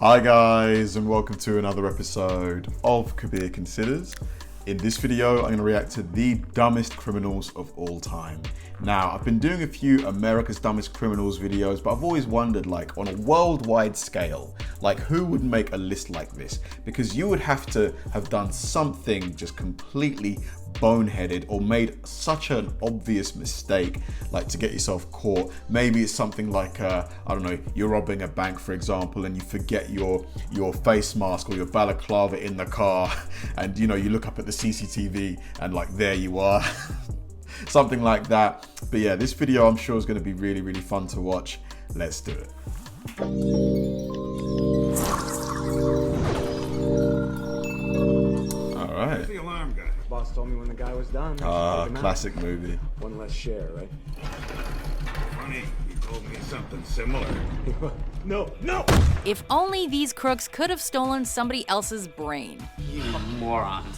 Hi guys, and welcome to another episode of Kabir Considers. In this video, I'm going to react to the dumbest criminals of all time. Now, I've been doing a few America's Dumbest Criminals videos, but I've always wondered, like, on a worldwide scale, like, who would make a list like this? Because you would have to have done something just completely boneheaded or made such an obvious mistake, like, to get yourself caught. Maybe it's something like, I don't know, you're robbing a bank, for example, and you forget your face mask or your balaclava in the car, and, you know, you look up at the CCTV and, like, there you are. Something like that. But yeah, this video I'm sure is going to be really, really fun to watch. Let's do it. All right. Where's the alarm guy? Boss told me when the guy was done. Classic movie. One less share, right? Funny, he told me something similar. No! If only these crooks could have stolen somebody else's brain. You morons.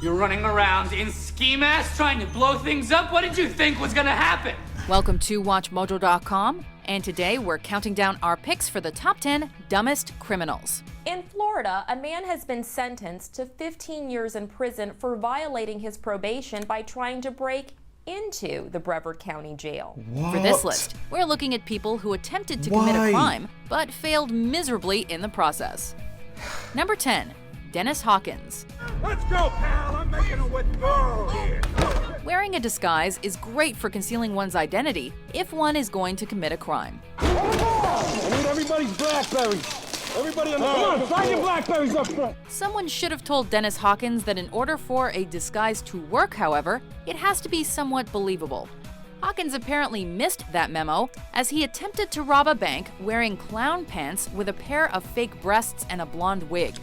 You're running around in ski masks trying to blow things up? What did you think was gonna happen? Welcome to WatchMojo.com, and today we're counting down our picks for the top 10 dumbest criminals. In Florida, a man has been sentenced to 15 years in prison for violating his probation by trying to break into the Brevard County Jail. What? For this list, we're looking at people who attempted to commit a crime, but failed miserably in the process. Number 10, Dennis Hawkins. Let's go, pal! I'm making a withdrawal here. Wearing a disguise is great for concealing one's identity if one is going to commit a crime. I need everybody's Blackberries. Everybody on the come on, find your Blackberries up front. Someone should have told Dennis Hawkins that in order for a disguise to work, however, it has to be somewhat believable. Hawkins apparently missed that memo as he attempted to rob a bank wearing clown pants with a pair of fake breasts and a blonde wig.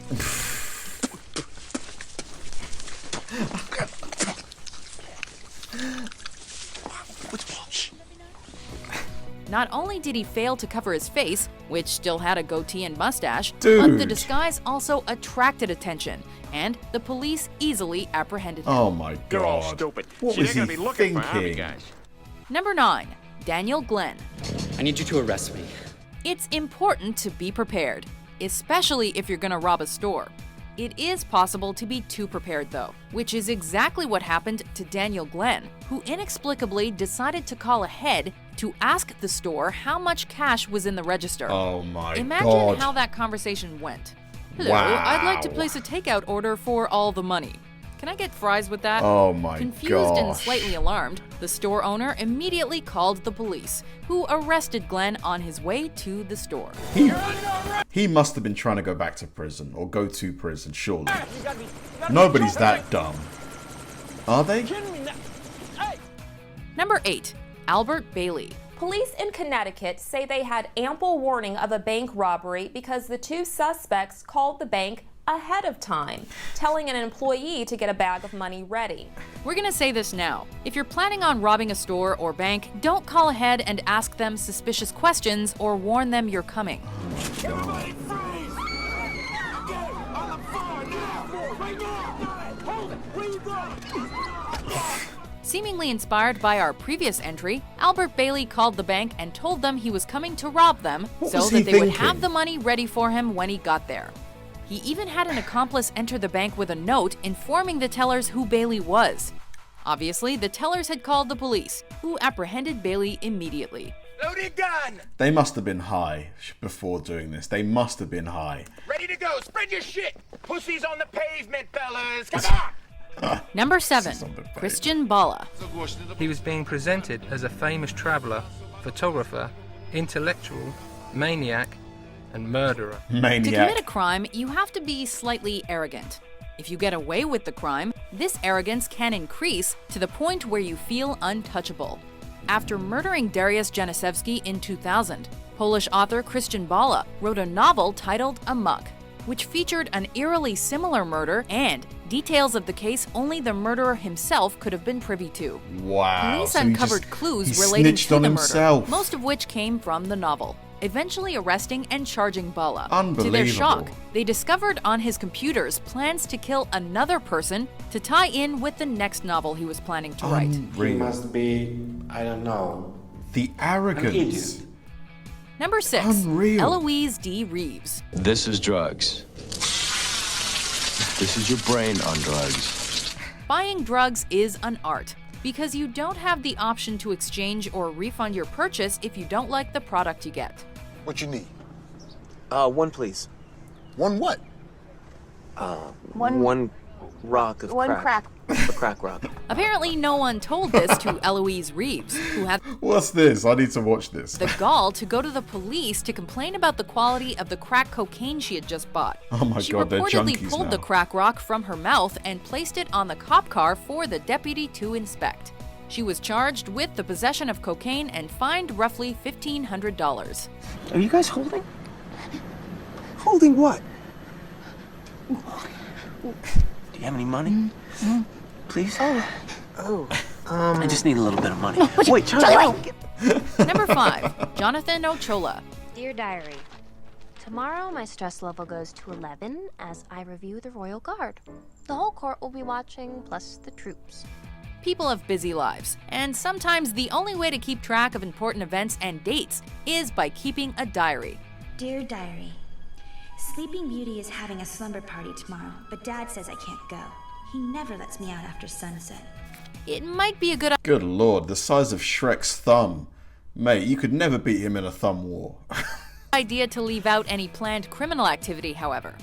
Not only did he fail to cover his face, which still had a goatee and mustache, but the disguise also attracted attention, and the police easily apprehended him. Oh my god. You're all stupid. What See, was they're he gonna be looking for army thinking? guys. Number 9, Daniel Glenn. I need you to arrest me. It's important to be prepared, especially if you're gonna rob a store. It is possible to be too prepared though, which is exactly what happened to Daniel Glenn, who inexplicably decided to call ahead to ask the store how much cash was in the register. Oh my Imagine god. how that conversation went. Hello, Wow. I'd like to place a takeout order for all the money. Can I get fries with that? Oh my Confused and gosh. slightly alarmed, the store owner immediately called the police, who arrested Glenn on his way to the store. He must have been trying to go back to prison, or go to prison, surely. Nobody's that dumb. Are they? Number 8, Albert Bailey. Police in Connecticut say they had ample warning of a bank robbery because the two suspects called the bank ahead of time, telling an employee to get a bag of money ready. We're gonna say this now. If you're planning on robbing a store or bank, don't call ahead and ask them suspicious questions or warn them you're coming. Everybody freeze! Get on the floor now! Right now! Hold it! Where you going? Seemingly inspired by our previous entry, Albert Bailey called the bank and told them he was coming to rob them so was he that they would thinking? have the money ready for him when he got there. He even had an accomplice enter the bank with a note informing the tellers who Bailey was. Obviously, the tellers had called the police, who apprehended Bailey immediately. Loaded gun! They must have been high before doing this. They must have been high. Ready to go! Spread your shit! Pussies on the pavement, fellas! Come on! Number 7, This is on the page. Christian Bala. He was being presented as a famous traveller, photographer, intellectual, maniac, and murderer. To commit a Maniac. crime, you have to be slightly arrogant. If you get away with the crime, this arrogance can increase to the point where you feel untouchable. After murdering Dariusz Janicewski in 2000, Polish author Christian Bala wrote a novel titled Amok, which featured an eerily similar murder and details of the case only the murderer himself could have been privy to. Wow. Police So he uncovered just- clues he relating snitched to on the himself. murder, most of which came from the novel, eventually arresting and charging Bala. To their Unbelievable. shock, they discovered on his computers plans to kill another person to tie in with the next novel he was planning to write. Unreal. He must be, I don't know, The an arrogance. idiot. Number 6. Unreal. Eloise D. Reeves. This is drugs. This is your brain on drugs. Buying drugs is an art, because you don't have the option to exchange or refund your purchase if you don't like the product you get. What you need? One, please. One what? One rock of One crack. A crack rock. Apparently, no one told this to Eloise Reeves, who had What's this? I need to watch this. the gall to go to the police to complain about the quality of the crack cocaine she had just bought. Oh my She God, they're reportedly junkies pulled now. the crack rock from her mouth and placed it on the cop car for the deputy to inspect. She was charged with the possession of cocaine and fined roughly $1,500. Are you guys holding? Holding what? Do you have any money? Please? I just need a little bit of money. Wait, Charlie! Number 5. Jonathan Ochoa. Dear Diary, tomorrow my stress level goes to 11 as I review the Royal Guard. The whole court will be watching, plus the troops. People have busy lives, and sometimes the only way to keep track of important events and dates is by keeping a diary. Dear Diary, Sleeping Beauty is having a slumber party tomorrow, but Dad says I can't go. He never lets me out after sunset. It might be a good Good lord, the size of Shrek's thumb. Mate, you could never beat him in a thumb war. idea to leave out any planned criminal activity, however.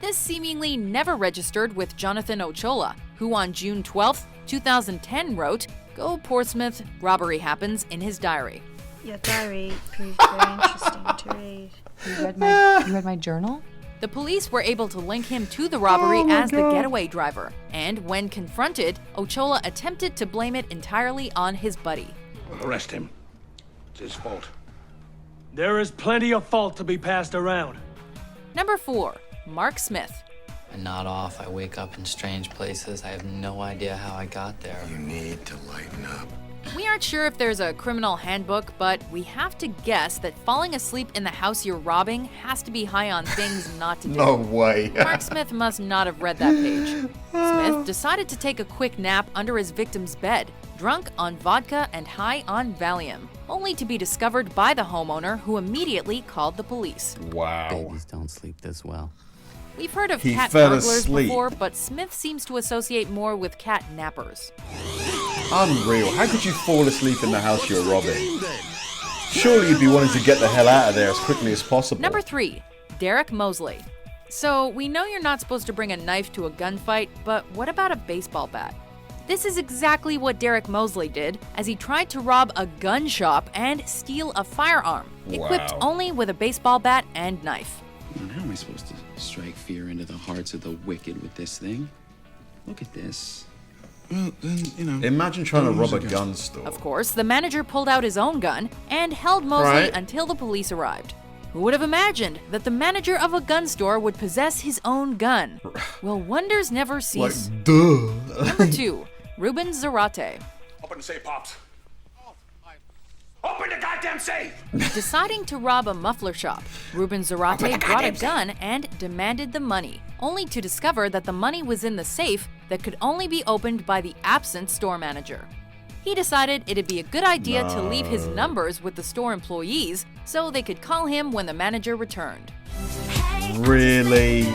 This seemingly never registered with Jonathan Ochoa, who on June 12, 2010 wrote, "Go Portsmouth, robbery happens," in his diary. Your diary proved very interesting to read. You read my journal? The police were able to link him to the robbery as the getaway driver, and when confronted, Ochoa attempted to blame it entirely on his buddy. Arrest him. It's his fault. There is plenty of fault to be passed around. Number 4. Mark Smith. I nod off, I wake up in strange places. I have no idea how I got there. You need to lighten up. We aren't sure if there's a criminal handbook, but we have to guess that falling asleep in the house you're robbing has to be high on things not to do. No way. Mark Smith must not have read that page. Smith decided to take a quick nap under his victim's bed, drunk on vodka and high on Valium, only to be discovered by the homeowner, who immediately called the police. Wow. Babies don't sleep this well. We've heard of He cat fell burglars asleep. before, but Smith seems to associate more with cat nappers. Unreal. How could you fall asleep in the house you're robbing? Surely you'd be wanting to get the hell out of there as quickly as possible. Number 3. Derrick Mosley. So, we know you're not supposed to bring a knife to a gunfight, but what about a baseball bat? This is exactly what Derrick Mosley did, as he tried to rob a gun shop and steal a firearm, equipped Wow. only with a baseball bat and knife. How am I supposed to strike fear into the hearts of the wicked with this thing? Look at this. Well, then, you know. Imagine trying to rob a gun store. Of course, the manager pulled out his own gun and held Mosley Right. until the police arrived. Who would have imagined that the manager of a gun store would possess his own gun? Well, wonders never cease. Like, duh. Number 2. Ruben Zarate. Open the safe, Pops. Open the goddamn safe! Deciding to rob a muffler shop, Ruben Zarate brought a gun and demanded the money, only to discover that the money was in the safe that could only be opened by the absent store manager. He decided it'd be a good idea to leave his numbers with the store employees so they could call him when the manager returned. Really?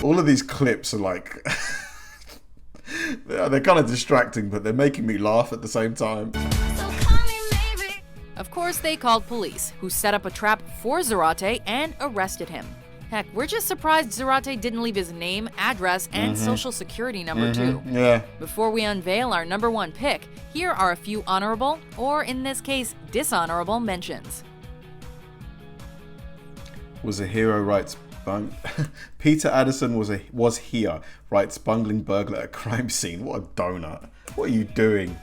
All of these clips are like... they're kind of distracting, but they're making me laugh at the same time. Of course, they called police, who set up a trap for Zarate and arrested him. Heck, we're just surprised Zarate didn't leave his name, address, and social security number too. Yeah. Before we unveil our number 1 pick, here are a few honorable, or in this case, dishonorable mentions. Was a hero, writes Peter Addison was here, writes bungling burglar at crime scene. What a donut. What are you doing?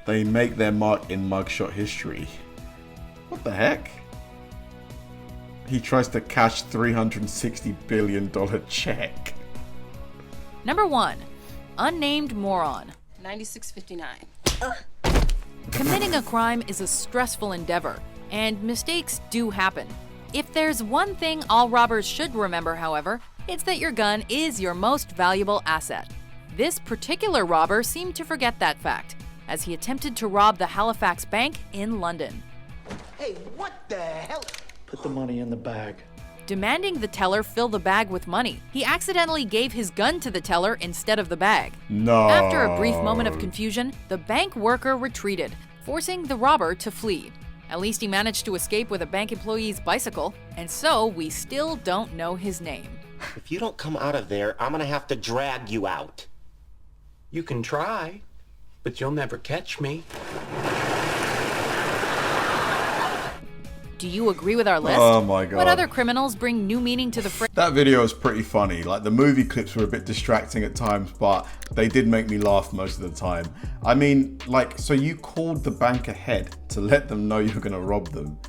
They make their mark in mugshot history. What the heck? He tries to cash $360 billion check. Number 1. Unnamed moron. 9659. Committing a crime is a stressful endeavor, and mistakes do happen. If there's one thing all robbers should remember, however, it's that your gun is your most valuable asset. This particular robber seemed to forget that fact, as he attempted to rob the Halifax Bank in London. Hey, what the hell? Put the money in the bag. Demanding the teller fill the bag with money, he accidentally gave his gun to the teller instead of the bag. No. After a brief moment of confusion, the bank worker retreated, forcing the robber to flee. At least he managed to escape with a bank employee's bicycle, and so we still don't know his name. If you don't come out of there, I'm gonna have to drag you out. You can try, but you'll never catch me. Do you agree with our list? Oh my god. What other criminals bring new meaning to the phrase? That video is pretty funny. Like, the movie clips were a bit distracting at times, but they did make me laugh most of the time. I mean, like, so you called the bank ahead to let them know you're gonna rob them.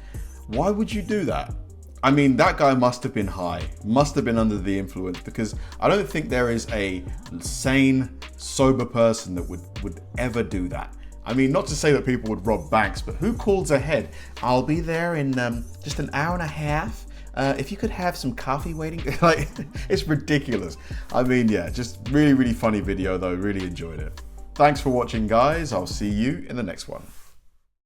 Why would you do that? I mean, that guy must have been high, must have been under the influence, because I don't think there is a sane, sober person that would ever do that. I mean, not to say that people would rob banks, but who calls ahead? I'll be there in just an hour and a half. If you could have some coffee waiting. Like, it's ridiculous. I mean, yeah, just really, really funny video though. Really enjoyed it. Thanks for watching, guys. I'll see you in the next one.